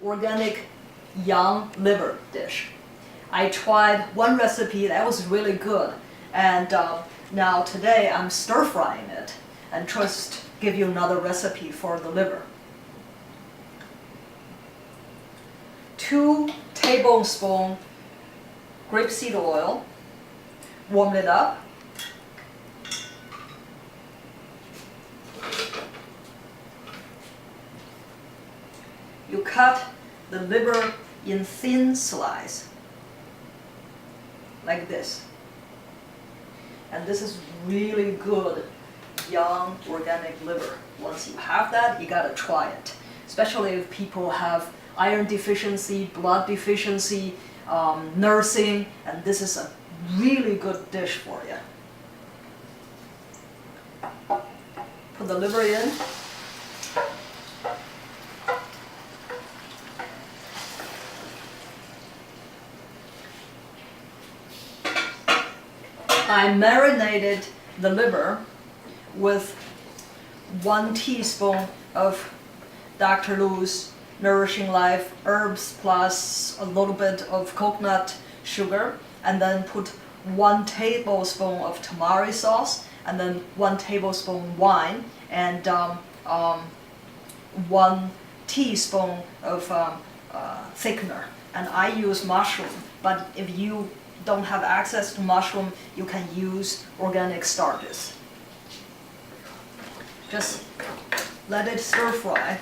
organic young liver dish. I tried one recipe that was really good, and now today I'm stir frying it and just give you another recipe for the liver. 2 tablespoons grapeseed oil, warm it up. You cut the liver in thin slices, like this. And this is really good young organic liver. Once you have that, you gotta try it. Especially if people have iron deficiency, blood deficiency, nursing, and this is a really good dish for you. Put the liver in. I marinated the liver with 1 teaspoon of Dr. Lu's Nourishing Life herbs plus a little bit of coconut sugar, and then put 1 tablespoon of tamari sauce, and then 1 tablespoon wine, and 1 teaspoon of thickener. And I use mushroom, but if you don't have access to mushroom, you can use organic starches. Just let it stir fry.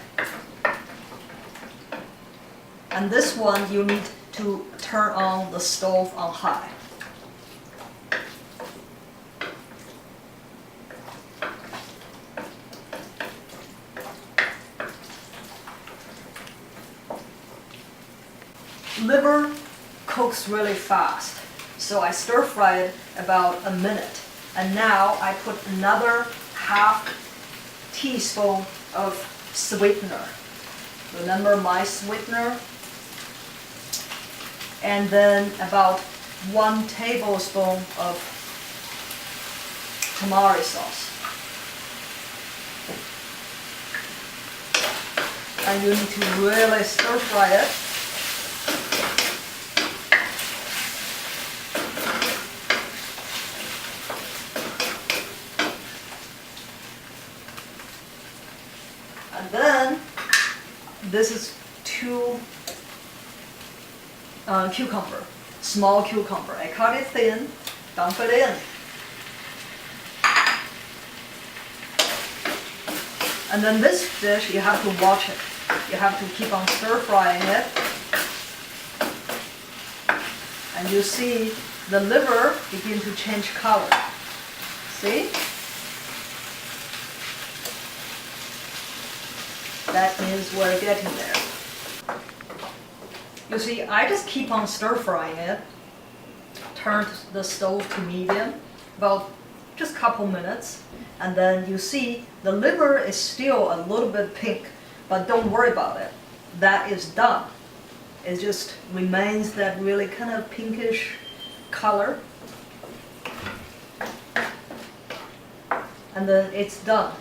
And this one you need to turn on the stove on high. Liver cooks really fast, so I stir fry it about a minute. And now I put another half teaspoon of sweetener. Remember my sweetener? And then about 1 tablespoon of tamari sauce. And you need to really stir fry it. And then this is 2 cucumber, small cucumber. I cut it thin, dump it in. And then this dish, you have to watch it. You have to keep on stir frying it. And you see the liver begin to change color. See? That means we're getting there. You see, I just keep on stir frying it. Turn the stove to medium, about just a couple minutes. And then you see the liver is still a little bit pink, but don't worry about it. That is done. It just remains that really kind of pinkish color. And then it's done.